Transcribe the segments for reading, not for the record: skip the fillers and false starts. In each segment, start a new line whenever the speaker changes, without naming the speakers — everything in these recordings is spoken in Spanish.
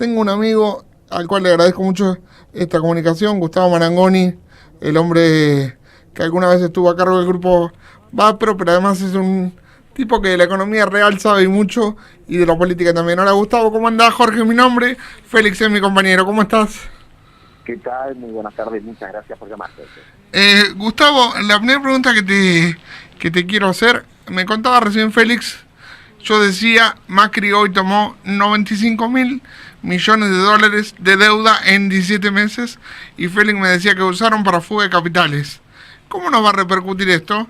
Tengo un amigo al cual le agradezco mucho esta comunicación, Gustavo Marangoni, el hombre que alguna vez estuvo a cargo del grupo Vapro, pero además es un tipo que de la economía real sabe mucho y de la política también. Hola Gustavo, ¿cómo andás? Jorge es mi nombre, Félix es mi compañero, ¿cómo estás?
¿Qué tal? Muy buenas tardes, muchas gracias por llamar, Jorge.
Gustavo, la primera pregunta que te quiero hacer, me contaba recién Félix, yo decía, Macri hoy tomó 95.000 millones de dólares de deuda en 17 meses y Félix me decía que usaron para fuga de capitales. ¿Cómo nos va a repercutir esto?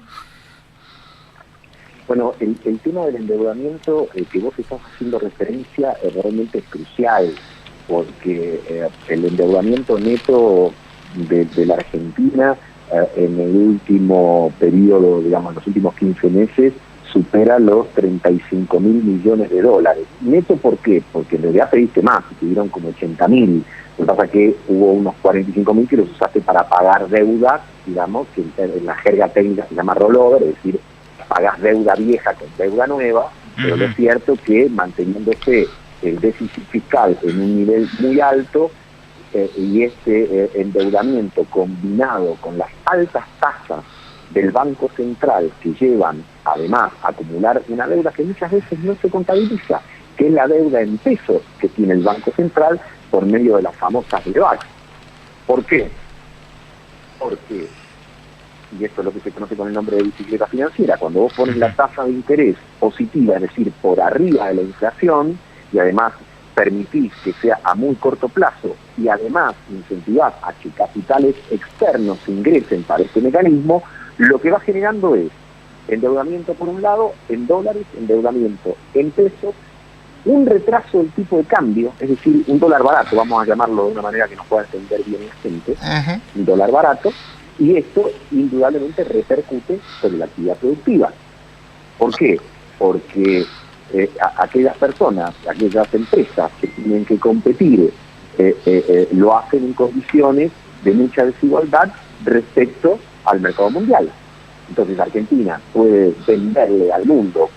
Bueno, el tema del endeudamiento que vos estás haciendo referencia realmente es crucial, porque el endeudamiento neto de la Argentina en el último periodo, digamos, en los últimos 15 meses, supera los 35.000 millones de dólares. ¿Neto por qué? Porque en realidad pediste más, tuvieron como 80.000. Lo que pasa es que hubo unos 45.000 que los usaste para pagar deuda, digamos, que en la jerga técnica se llama rollover, es decir, pagás deuda vieja con deuda nueva, pero lo cierto es que manteniéndose el déficit fiscal en un nivel muy alto y este endeudamiento combinado con las altas tasas del Banco Central que llevan además a acumular una deuda que muchas veces no se contabiliza, que es la deuda en pesos que tiene el Banco Central por medio de las famosas LELAC. ¿Por qué? Porque, y esto es lo que se conoce con el nombre de bicicleta financiera, cuando vos pones la tasa de interés positiva, es decir, por arriba de la inflación, y además permitís que sea a muy corto plazo, y además incentivás a que capitales externos ingresen para este mecanismo, lo que va generando es endeudamiento por un lado, en dólares, endeudamiento en pesos, un retraso del tipo de cambio, es decir, un dólar barato, vamos a llamarlo de una manera que nos pueda entender bien la gente, un dólar barato, y esto indudablemente repercute sobre la actividad productiva. ¿Por qué? Porque aquellas personas, aquellas empresas que tienen que competir, lo hacen en condiciones de mucha desigualdad respecto al mercado mundial. Entonces Argentina puede venderle al mundo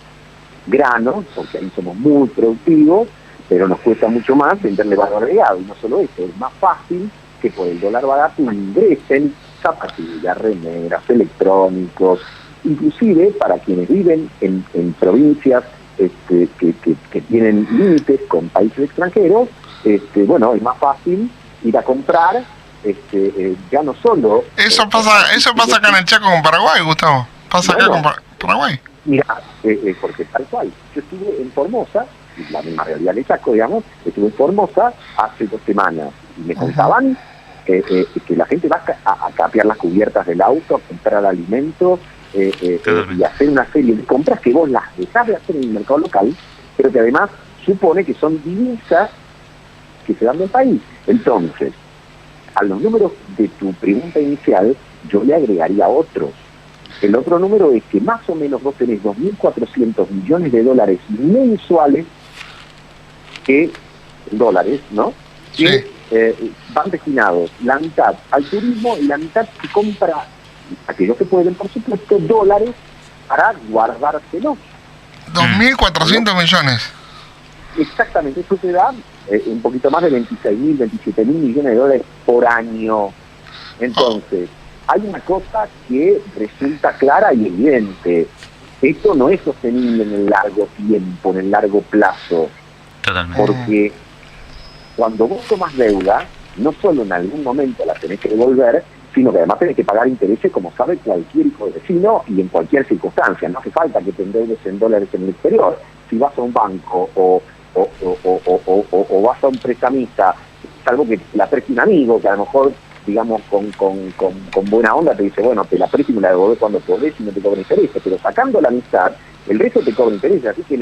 grano, porque ahí somos muy productivos, pero nos cuesta mucho más venderle valor agregado. Y no solo eso, es más fácil que por el dólar barato ingresen zapatillas, remeras, electrónicos, inclusive para quienes viven en provincias que tienen límites con países extranjeros, bueno, es más fácil ir a comprar, ya no solo...
Eso pasa acá en el Chaco con Paraguay, Gustavo. Pasa bueno, acá con Paraguay.
Mira, porque tal cual. Yo estuve en Formosa, la misma realidad de Chaco, digamos, estuve en Formosa hace 2 semanas y me contaban que la gente va a capear las cubiertas del auto, a comprar alimentos y hacer una serie de compras que vos las dejás de hacer en el mercado local, pero que además supone que son divisas que se dan del país. Entonces, a los números de tu pregunta inicial, yo le agregaría otros. El otro número es que más o menos vos tenés 2.400 millones de dólares mensuales que dólares, ¿no?
Sí.
Que van destinados la mitad al turismo y la mitad que compra aquellos que pueden, por supuesto, dólares para guardárselos.
2.400 millones.
Exactamente, eso te da un poquito más de 26.000, 27.000 millones de dólares por año. Entonces, hay una cosa que resulta clara y evidente. Esto no es sostenible en el largo tiempo, en el largo plazo.
Totalmente.
Porque cuando vos tomas deuda, no solo en algún momento la tenés que devolver, sino que además tenés que pagar intereses como sabe cualquier hijo de vecino y en cualquier circunstancia. No hace falta que te endeudes en dólares en el exterior. Si vas a un banco o vas a un prestamista, salvo que la preste un amigo, que a lo mejor, digamos, con buena onda te dice, bueno, te la presto y me la devolvés cuando podés y no te cobra intereses, pero sacando la amistad, el resto te cobra intereses, así que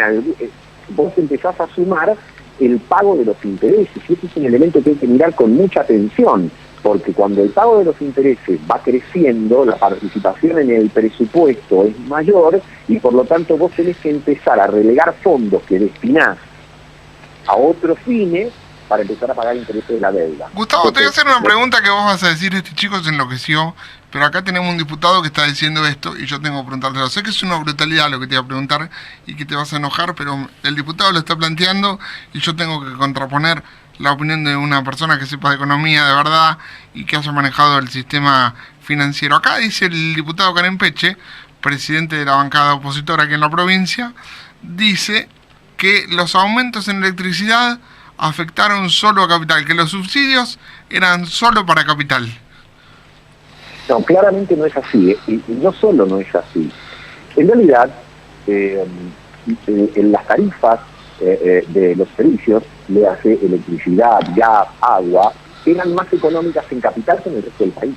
vos empezás a sumar el pago de los intereses, y ese es un elemento que hay que mirar con mucha atención, porque cuando el pago de los intereses va creciendo, la participación en el presupuesto es mayor, y por lo tanto vos tenés que empezar a relegar fondos que destinás a otros fines para empezar a pagar intereses de la deuda.
Gustavo, te voy a hacer una pregunta que vos vas a decir, este chico se enloqueció, pero acá tenemos un diputado que está diciendo esto y yo tengo que preguntártelo. Sé que es una brutalidad lo que te voy a preguntar y que te vas a enojar, pero el diputado lo está planteando y yo tengo que contraponer la opinión de una persona que sepa de economía de verdad y que haya manejado el sistema financiero. Acá dice el diputado Karen Peche, presidente de la bancada opositora aquí en la provincia, dice que los aumentos en electricidad afectaron solo a Capital, que los subsidios eran solo para Capital.
No, claramente no es así, y no solo no es así. En realidad, en las tarifas de los servicios, le hace electricidad, gas, agua, eran más económicas en Capital que en el resto del país.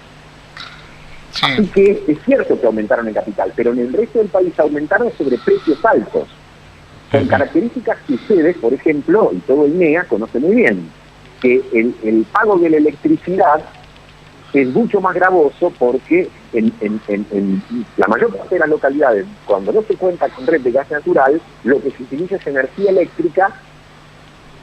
Sí. Así que es cierto que aumentaron en Capital, pero en el resto del país aumentaron sobre precios altos, con características que ustedes, por ejemplo, y todo el NEA conoce muy bien, que el pago de la electricidad es mucho más gravoso porque en la mayor parte de las localidades, cuando no se cuenta con red de gas natural, lo que se utiliza es energía eléctrica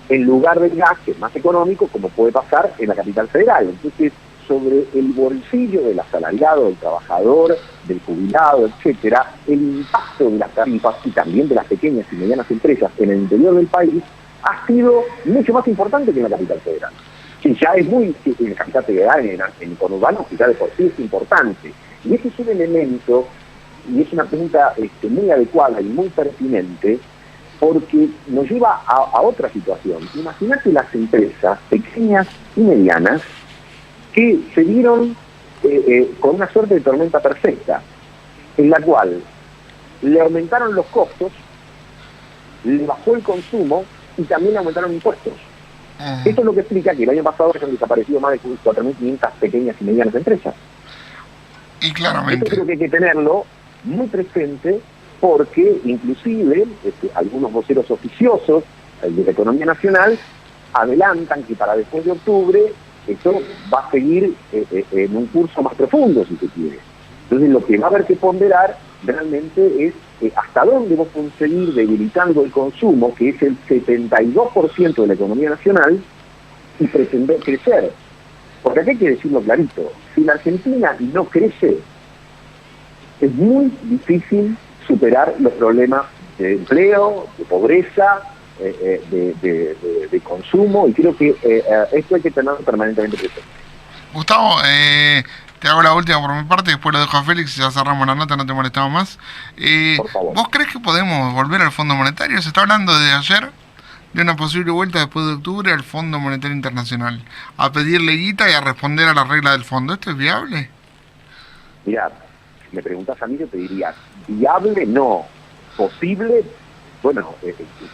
en lugar del gas, que es más económico, como puede pasar en la capital federal. Entonces, sobre el bolsillo del asalariado, del trabajador, del jubilado, etcétera, el impacto de las tarifas y también de las pequeñas y medianas empresas en el interior del país ha sido mucho más importante que en la capital federal. Sí, ya es muy, en la capital federal, en el conurbano, ya de por sí es importante. Y ese es un elemento, y es una pregunta muy adecuada y muy pertinente, porque nos lleva a otra situación. Imagínate las empresas pequeñas y medianas que se vieron con una suerte de tormenta perfecta, en la cual le aumentaron los costos, le bajó el consumo y también le aumentaron impuestos. Esto es lo que explica que el año pasado se han desaparecido más de 4.500 pequeñas y medianas empresas.
Y claramente.
Esto creo que hay que tenerlo muy presente porque inclusive algunos voceros oficiosos de la economía nacional adelantan que para después de octubre esto va a seguir en un curso más profundo, si se quiere. Entonces lo que va a haber que ponderar realmente es hasta dónde vos conseguir debilitando el consumo, que es el 72% de la economía nacional, y pretender crecer. Porque aquí hay que decirlo clarito, si la Argentina no crece, es muy difícil superar los problemas de empleo, de pobreza, de consumo, y creo que esto hay que tenerlo permanentemente presente.
Gustavo, te hago la última por mi parte, después lo dejo a Félix y ya cerramos la nota, no te molestamos más.
Por favor.
¿Vos crees que podemos volver al Fondo Monetario? Se está hablando desde ayer de una posible vuelta después de octubre al Fondo Monetario Internacional, a pedirle guita y a responder a la regla del fondo. ¿Esto es viable?
Mirá, si me preguntas a mí, yo te diría, viable no, posible, bueno,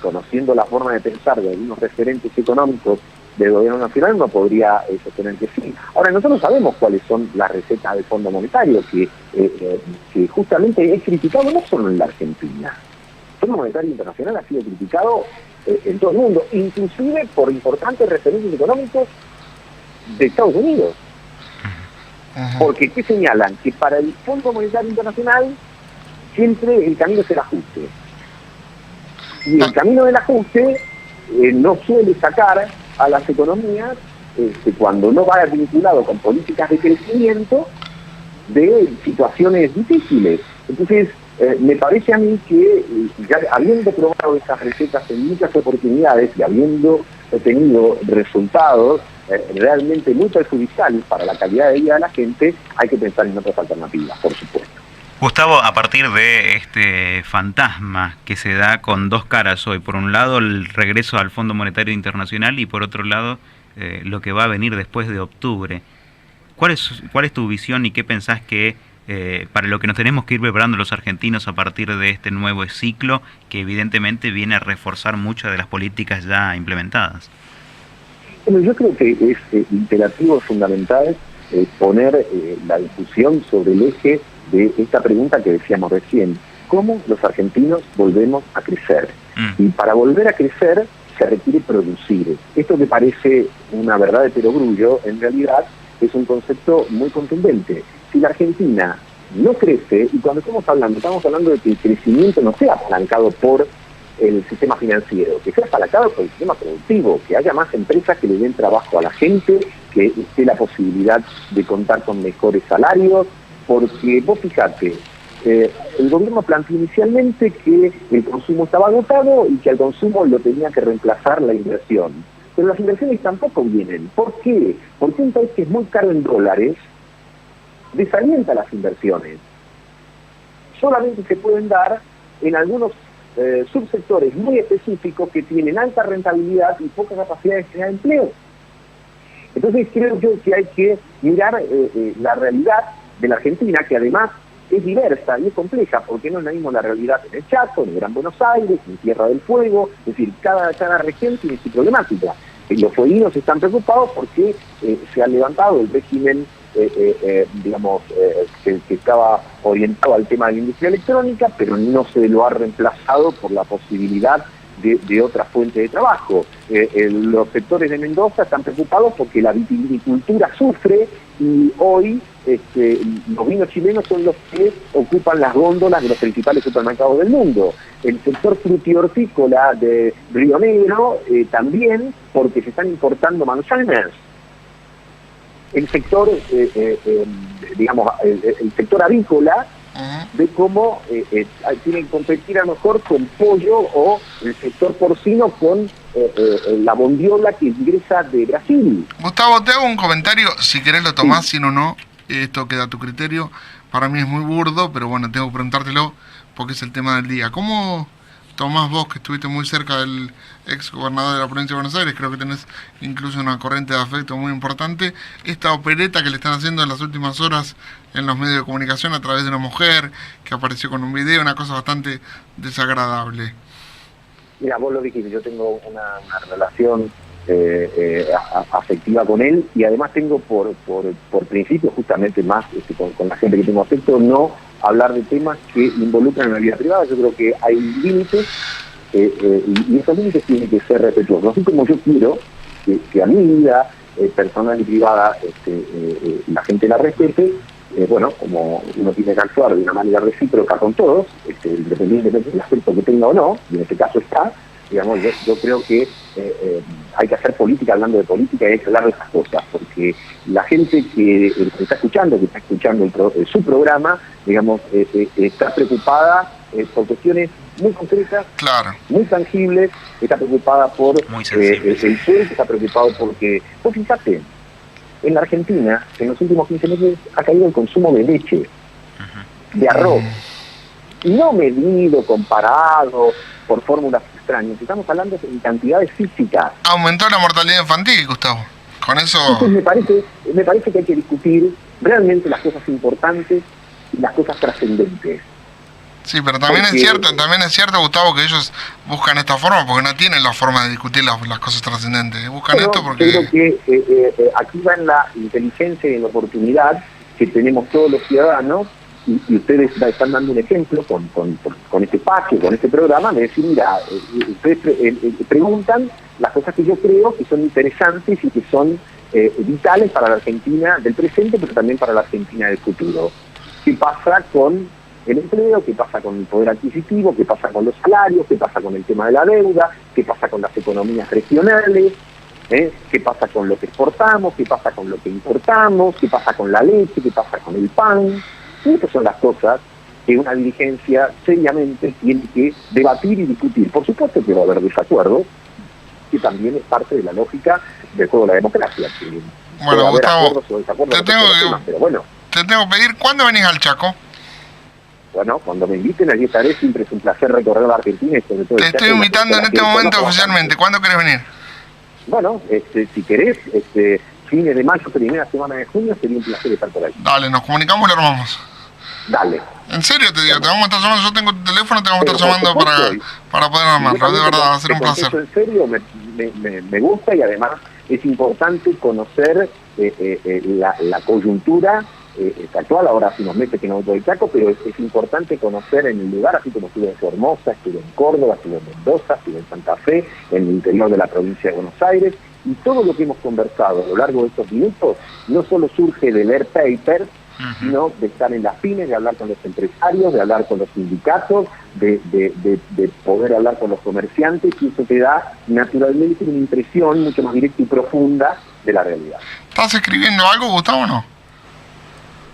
conociendo la forma de pensar de algunos referentes económicos del gobierno nacional, uno podría sostener que sí. Ahora, nosotros sabemos cuáles son las recetas del Fondo Monetario, que justamente es criticado no solo en la Argentina. El Fondo Monetario Internacional ha sido criticado en todo el mundo, inclusive por importantes referentes económicos de Estados Unidos. Porque, ¿qué señalan? Que para el Fondo Monetario Internacional siempre el camino es el ajuste. Y el camino del ajuste no suele sacar a las economías, cuando no va vinculado con políticas de crecimiento, de situaciones difíciles. Entonces, me parece a mí que ya habiendo probado esas recetas en muchas oportunidades y habiendo tenido resultados realmente muy perjudiciales para la calidad de vida de la gente, hay que pensar en otras alternativas, por supuesto.
Gustavo, a partir de este fantasma que se da con dos caras hoy, por un lado el regreso al Fondo Monetario Internacional y por otro lado lo que va a venir después de octubre, ¿cuál es tu visión y qué pensás que para lo que nos tenemos que ir preparando los argentinos a partir de este nuevo ciclo que evidentemente viene a reforzar muchas de las políticas ya implementadas?
Bueno, yo creo que es imperativo, fundamental, poner la discusión sobre el eje de esta pregunta que decíamos recién: ¿cómo los argentinos volvemos a crecer? Y para volver a crecer se requiere producir. Esto que parece una verdad de perogrullo, en realidad es un concepto muy contundente. Si la Argentina no crece, y cuando estamos hablando de que el crecimiento no sea apalancado por el sistema financiero, que sea apalancado por el sistema productivo, que haya más empresas que le den trabajo a la gente, que esté la posibilidad de contar con mejores salarios, porque vos fijate, el gobierno planteó inicialmente que el consumo estaba agotado y que al consumo lo tenía que reemplazar la inversión. pero las inversiones tampoco vienen. ¿Por qué? Porque un país que es muy caro en dólares desalienta las inversiones. Solamente se pueden dar en algunos subsectores muy específicos que tienen alta rentabilidad y poca capacidad de generar empleo. Entonces creo yo que hay que mirar la realidad de la Argentina, que además es diversa y es compleja, porque no es la misma la realidad en el Chaco, en Gran Buenos Aires, en Tierra del Fuego, es decir, cada región tiene su problemática. Los fueguinos están preocupados porque se ha levantado el régimen, que estaba orientado al tema de la industria electrónica, pero no se lo ha reemplazado por la posibilidad de otra fuente de trabajo. Los sectores de Mendoza están preocupados porque la vitivinicultura sufre y hoy los vinos chilenos son los que ocupan las góndolas de los principales supermercados del mundo. El sector frutihortícola de Río Negro también, porque se están importando manzanas. El sector, el sector avícola, de cómo tienen que competir a lo mejor con pollo, o el sector porcino con la bondiola que ingresa de Brasil.
Gustavo, te hago un comentario, si querés lo tomás, si no, esto queda a tu criterio. Para mí es muy burdo, pero bueno, tengo que preguntártelo porque es el tema del día. ¿Cómo tomás vos, que estuviste muy cerca del ex gobernador de la provincia de Buenos Aires, creo que tenés incluso una corriente de afecto muy importante, esta opereta que le están haciendo en las últimas horas en los medios de comunicación a través de una mujer que apareció con un video, una cosa bastante desagradable?
Mira, vos lo dijiste, yo tengo una relación afectiva con él, y además tengo por principio, justamente más con la gente que tengo afecto, no hablar de temas que involucran en la vida privada. Yo creo que hay límites, y esos límites tienen que ser respetuosos. Así como yo quiero que a mi vida personal y privada la gente la respete, bueno, como uno tiene que actuar de una manera recíproca con todos, independientemente del aspecto que tenga o no, y en este caso está, digamos, yo creo que hay que hacer política hablando de política, y hay que hablar de esas cosas, porque la gente que está escuchando su programa, digamos, está preocupada por cuestiones muy concretas,
claro,
muy tangibles, está preocupada por el sueldo, está preocupado porque, pues fíjate, en la Argentina, en los últimos 15 meses ha caído el consumo de leche, de arroz, no medido, comparado por fórmulas extrañas, estamos hablando de cantidades físicas.
Aumentó la mortalidad infantil, Gustavo. Con eso...
Entonces me parece que hay que discutir realmente las cosas importantes y las cosas trascendentes.
Sí, pero también es cierto, Gustavo, que ellos buscan esta forma porque no tienen la forma de discutir las cosas trascendentes. Buscan esto porque...
Yo creo que aquí va en la inteligencia y en la oportunidad que tenemos todos los ciudadanos, y ustedes están dando un ejemplo con este espacio, con este programa, de decir, mira, ustedes preguntan las cosas que yo creo que son interesantes y que son vitales para la Argentina del presente, pero también para la Argentina del futuro. ¿Qué pasa con el empleo? ¿Qué pasa con el poder adquisitivo? ¿Qué pasa con los salarios? ¿Qué pasa con el tema de la deuda? ¿Qué pasa con las economías regionales? ¿Qué pasa con lo que exportamos? ¿Qué pasa con lo que importamos? ¿Qué pasa con la leche? ¿Qué pasa con el pan? Y estas son las cosas que una dirigencia seriamente tiene que debatir y discutir. Por supuesto que va a haber desacuerdos, que también es parte de la lógica del juego de la democracia.
Bueno, Gustavo,
te
tengo que pedir, ¿cuándo venís al Chaco?
Bueno, cuando me inviten, allí estaré. Siempre es un placer recorrer la Argentina y sobre todo...
Te estoy invitando en este momento oficialmente. ¿Cuándo querés venir?
Bueno, si querés, fines de mayo, primera semana de junio, sería un placer estar por ahí.
Dale, nos comunicamos y lo armamos.
Dale.
En serio te digo, te vamos a estar llamando, yo tengo tu teléfono, te vamos a estar llamando para poder armarlo, de verdad, va a ser un placer.
En serio, me gusta, y además es importante conocer la coyuntura actual. Ahora hace unos meses que no voy al Chaco, pero es importante conocer en el lugar, así como estuve en Formosa, estuve en Córdoba, estuve en Mendoza, estuve en Santa Fe, en el interior de la provincia de Buenos Aires, y todo lo que hemos conversado a lo largo de estos minutos no solo surge de leer papers, sino de estar en las pymes, de hablar con los empresarios, de hablar con los sindicatos, de poder hablar con los comerciantes, y eso te da naturalmente una impresión mucho más directa y profunda de la realidad.
¿Estás escribiendo algo, Gustavo, o no?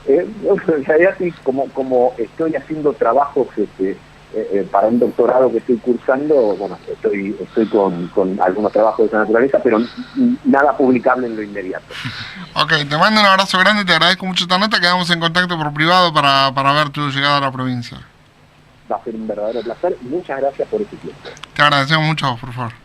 En realidad sí, como estoy haciendo trabajos para un doctorado que estoy cursando, bueno, estoy con algunos trabajos de esa naturaleza, pero nada publicable en lo inmediato.
Ok, te mando un abrazo grande, te agradezco mucho esta nota, quedamos en contacto por privado para ver tu llegada a la provincia.
Va a ser un verdadero placer y muchas gracias por ese tiempo.
Te agradecemos mucho, por favor.